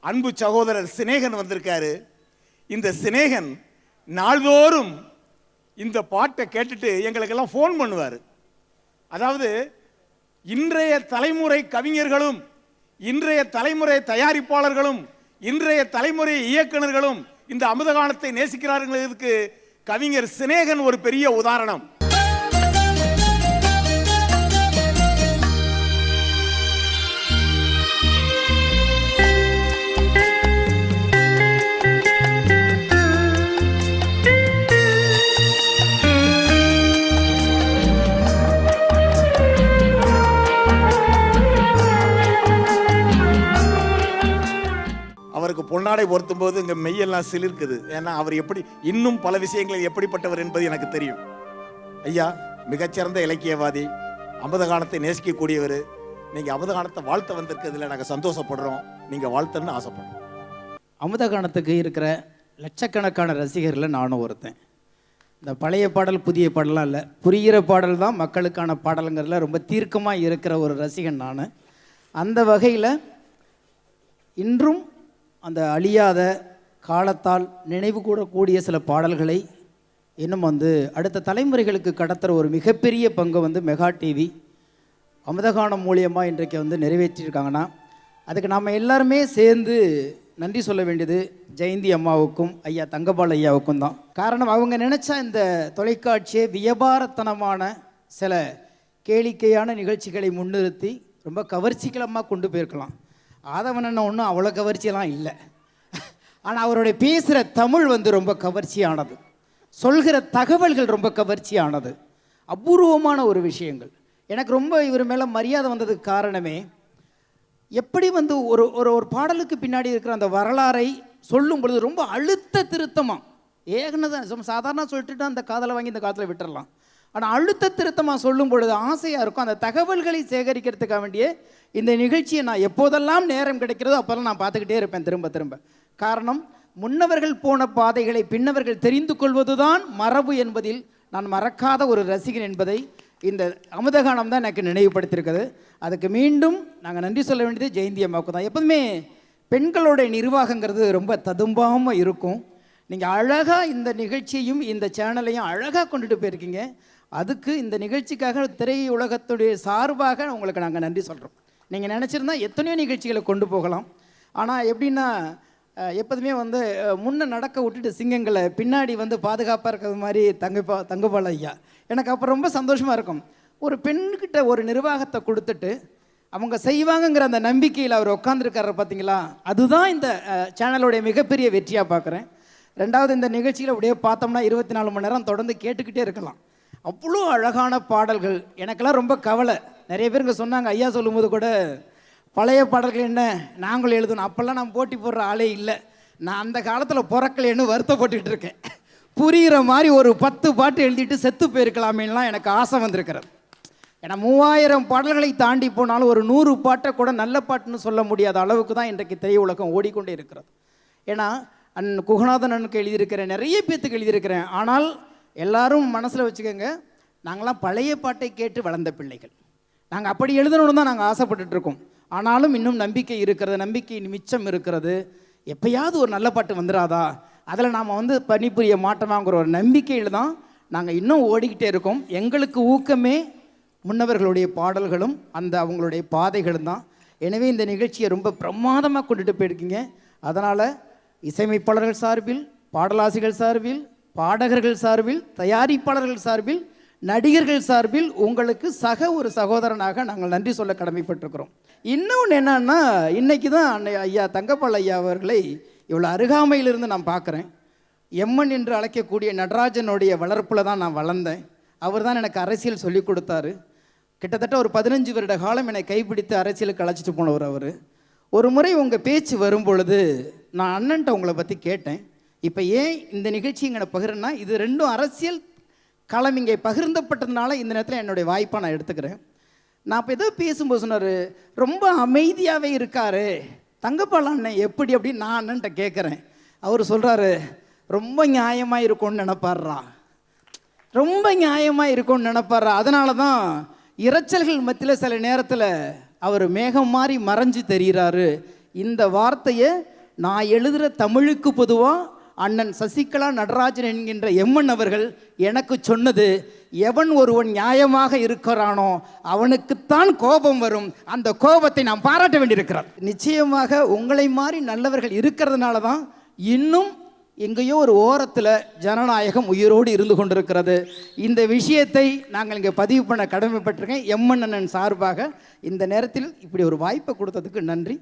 அன்பு சகோதரர் சினேகன் வந்திருக்காரு. இந்த சினேகன் நாள்தோறும் இந்த பாட்டை கேட்டுட்டு எங்களுக்கெல்லாம் ஃபோன் பண்ணுவார். அதாவது இன்றைய தலைமுறை கவிஞர்களும் இன்றைய தலைமுறை தயாரிப்பாளர்களும் இன்றைய தலைமுறை இயக்குநர்களும் இந்த அமுதகானத்தை நேசிக்கிறார்களுக்கு கவிஞர் சினேகன் ஒரு பெரிய உதாரணம். அவருக்கு பொன்னாடை பொருத்தும் போது இங்க மெய்யெல்லாம் சிலிர்க்குது. ஏன்னா அவர் எப்படி இன்னும் பல விஷயங்களில் எப்படிப்பட்டவர் என்பது எனக்கு தெரியும். ஐயா மிகச்சிறந்த இலக்கியவாதி, அமுதகானத்தை நேசிக்கக்கூடியவர். நீங்க அமுதகானத்தை வாழ்த்த வந்திருக்கிறதுல நாங்கள் சந்தோஷப்படுறோம். நீங்க வாழ்த்தன்னு ஆசைப்படுறோம். அமுதகானத்துக்கு இருக்கிற லட்சக்கணக்கான ரசிகர்களில் நானும் ஒருத்தன். இந்த பழைய பாடல் புதிய பாடலாம் இல்லை, புரிகிற பாடல் தான் மக்களுக்கான பாடலுங்கிறதுல ரொம்ப தீர்க்கமாக இருக்கிற ஒரு ரசிகன் நான். அந்த வகையில் இன்றும் அந்த அழியாத காலத்தால் நினைவு கூடக்கூடிய சில பாடல்களை இன்னும் அடுத்த தலைமுறைகளுக்கு கடத்துகிற ஒரு மிகப்பெரிய பங்கு மெகா டிவி அமுதகானம் மூலியமாக இன்றைக்கு நிறைவேற்றியிருக்காங்கன்னா அதுக்கு நாம் எல்லாருமே சேர்ந்து நன்றி சொல்ல வேண்டியது ஜெயந்தி அம்மாவுக்கும் ஐயா தங்கபால் ஐயாவுக்கும் தான். காரணம், அவங்க நினச்சா இந்த தொலைக்காட்சியை வியாபாரத்தனமான சில கேளிக்கையான நிகழ்ச்சிகளை முன்னிறுத்தி ரொம்ப கவர்ச்சிகரமாக கொண்டு போயிருக்கலாம். ஆதவன் ஒன்றும் அவ்வளோ கவர்ச்சியெல்லாம் இல்லை. ஆனால் அவருடைய பேசுகிற தமிழ் ரொம்ப கவர்ச்சியானது, சொல்கிற தகவல்கள் ரொம்ப கவர்ச்சியானது, அபூர்வமான ஒரு விஷயங்கள். எனக்கு ரொம்ப இவர் மேலே மரியாதை வந்ததுக்கு காரணமே எப்படி ஒரு ஒரு ஒரு பாடலுக்கு பின்னாடி இருக்கிற அந்த வரலாறை சொல்லும் பொழுது ரொம்ப அழுத்த திருத்தமாக ஏகனதான் சாதாரண சொல்லிட்டு அந்த காதலை வாங்கி இந்த காலத்தில் விட்டுடலாம். ஆனால் அழுத்த திருத்தமாக சொல்லும் பொழுது ஆசையாக இருக்கும். அந்த தகவல்களை சேகரிக்கிறதுக்காக வேண்டிய இந்த நிகழ்ச்சியை நான் எப்போதெல்லாம் நேரம் கிடைக்கிறதோ அப்போல்லாம் நான் பார்த்துக்கிட்டே இருப்பேன் திரும்ப திரும்ப. காரணம், முன்னவர்கள் போன பாதைகளை பின்னவர்கள் தெரிந்து கொள்வது தான் மரபு என்பதில் நான் மறக்காத ஒரு ரசிகன் என்பதை இந்த அமுதகானம் தான் எனக்கு நினைவுபடுத்தியிருக்குது. அதுக்கு மீண்டும் நாங்கள் நன்றி சொல்ல வேண்டியது ஜெயந்தி அம்மாவுக்கு தான். எப்போதுமே பெண்களுடைய நிர்வாகங்கிறது ரொம்ப ததும்பாமல் இருக்கும். நீங்கள் அழகாக இந்த நிகழ்ச்சியையும் இந்த சேனலையும் அழகாக கொண்டுட்டு போயிருக்கீங்க. அதுக்கு இந்த நிகழ்ச்சிக்காக திரையுலகத்துடைய சார்பாக உங்களுக்கு நாங்கள் நன்றி சொல்கிறோம். நீங்கள் நினச்சிருந்தா எத்தனையோ நிகழ்ச்சிகளை கொண்டு போகலாம். ஆனால் எப்படின்னா எப்போதுமே முன்னே நடக்க விட்டுட்டு சிங்கங்களை பின்னாடி பாதுகாப்பாக இருக்கிறது மாதிரி தங்கபால் ஐயா. எனக்கு அப்போ ரொம்ப சந்தோஷமாக இருக்கும். ஒரு பெண்கிட்ட ஒரு நிர்வாகத்தை கொடுத்துட்டு அவங்க செய்வாங்கங்கிற அந்த நம்பிக்கையில் அவர் உட்காந்துருக்காரு பார்த்தீங்களா, அதுதான் இந்த சேனலுடைய மிகப்பெரிய வெற்றியாக பார்க்குறேன். ரெண்டாவது, இந்த நிகழ்ச்சியில் அப்படியே பார்த்தோம்னா 24 மணி நேரம் தொடர்ந்து கேட்டுக்கிட்டே இருக்கலாம். அவ்வளோ அழகான பாடல்கள். எனக்கெல்லாம் ரொம்ப கவலை. நிறைய பேர் இங்கே சொன்னாங்க, ஐயா சொல்லும்போது கூட பழைய பாடல்கள் என்ன நாங்களும் எழுதணும். அப்போல்லாம் நான் போட்டி போடுற ஆளே இல்லை. நான் அந்த காலத்தில் பிறக்கலைன்னு வருத்தப்பட்டுக்கிட்டு இருக்கேன். புரிகிற மாதிரி ஒரு 10 பாட்டு எழுதிட்டு செத்து போயிருக்கலாமேலாம் எனக்கு ஆசை வந்திருக்கிறது. ஏன்னா 3000 பாடல்களை தாண்டி போனாலும் ஒரு 100 பாட்டை கூட நல்ல பாட்டுன்னு சொல்ல முடியாத அளவுக்கு தான் இன்றைக்கு திரையுலகம் ஓடிக்கொண்டே இருக்கிறது. ஏன்னா குகநாதன் அண்ணனுக்கு எழுதியிருக்கிறேன், நிறைய பேத்துக்கு எழுதியிருக்கிறேன். ஆனால் எல்லாரும் மனசில் வச்சுக்கோங்க, நாங்களாம் பழைய பாட்டை கேட்டு வளர்ந்த பிள்ளைகள். நாங்கள் அப்படி எழுதணும்னு தான் நாங்கள் ஆசைப்பட்டுருக்கோம். ஆனாலும் இன்னும் நம்பிக்கை இருக்கிறது, நம்பிக்கை மிச்சம் இருக்கிறது. எப்பயாவது ஒரு நல்ல பாட்டு வந்துடாதா, அதில் நாம் பணிபுரிய மாட்டோமாங்கிற ஒரு நம்பிக்கையில் தான் நாங்கள் இன்னும் ஓடிக்கிட்டே இருக்கோம். எங்களுக்கு ஊக்கமே முன்னவர்களுடைய பாடல்களும் அந்த அவங்களுடைய பாதைகளும் தான். எனவே இந்த நிகழ்ச்சியை ரொம்ப பிரமாதமாக கொண்டுட்டு போயிருக்கீங்க. அதனால் இசையமைப்பாளர்கள் சார்பில், பாடலாசிரியர்கள் சார்பில், பாடகர்கள் சார்பில், தயாரிப்பாளர்கள் சார்பில், நடிகர்கள் சார்பில் உங்களுக்கு ஒரு சகோதரனாக நாங்கள் நன்றி சொல்ல கடமைப்பட்டிருக்கிறோம். இன்னொன்று என்னன்னா, இன்றைக்கி தான் ஐயா தங்கபால் ஐயா அவர்களை இவ்வளோ அருகாமையிலிருந்து நான் பார்க்குறேன். எம்மன் என்று அழைக்கக்கூடிய நடராஜனுடைய வளர்ப்பில் தான் நான் வளர்ந்தேன். அவர் தான் எனக்கு அரசியல் சொல்லி கொடுத்தாரு. கிட்டத்தட்ட ஒரு 15 வருட காலம் என்னை கைப்பிடித்து அரசியலுக்கு அழைச்சிட்டு போனவர் அவர். ஒரு முறை உங்கள் பேச்சு வரும் பொழுது நான் அண்ணன்ட்ட உங்களை பற்றி கேட்டேன். இப்போ ஏன் இந்த நிகழ்ச்சி இங்கே பகிர்னா, இது ரெண்டும் அரசியல் களம் இங்கே பகிர்ந்தப்பட்டதுனால இந்த நேரத்தில் என்னுடைய வாய்ப்பாக நான் எடுத்துக்கிறேன். நான் இப்போ ஏதோ பேசும்போது சொன்னார், ரொம்ப அமைதியாகவே இருக்கார் தங்கபால் அண்ணன் எப்படி அப்படின்னு நான் அண்ணன்ட்ட கேட்குறேன். அவர் சொல்கிறாரு, ரொம்ப நியாயமாக இருக்கும்னு நினைப்பார்றா, ரொம்ப நியாயமாக இருக்கும்னு நினைப்பார்றா. அதனால தான் இரைச்சல்கள் மத்தியில் சில நேரத்தில் அவர் மேகம் மாதிரி மறைஞ்சு தெரிகிறாரு. இந்த வார்த்தையை நான் எழுதுகிற தமிழுக்கு பொதுவாக அண்ணன் சசிகலா நடராஜன் என்கின்ற எம்என் அவர்கள் எனக்கு சொன்னது, எவன் ஒருவன் நியாயமாக இருக்கிறானோ அவனுக்குத்தான் கோபம் வரும், அந்த கோபத்தை நாம் பாராட்ட வேண்டியிருக்கிறார். நிச்சயமாக உங்களை மாதிரி நல்லவர்கள் இருக்கிறதுனால தான் இன்னும் எங்கேயோ ஒரு ஓரத்தில் ஜனநாயகம் உயிரோடு இருந்து கொண்டிருக்கிறது. இந்த விஷயத்தை நாங்கள் இங்கே பதிவு பண்ண கடமைப்பட்டிருக்கேன். எம்என் அண்ணன் சார்பாக இந்த நேரத்தில் இப்படி ஒரு வாய்ப்பை கொடுத்ததுக்கு நன்றி.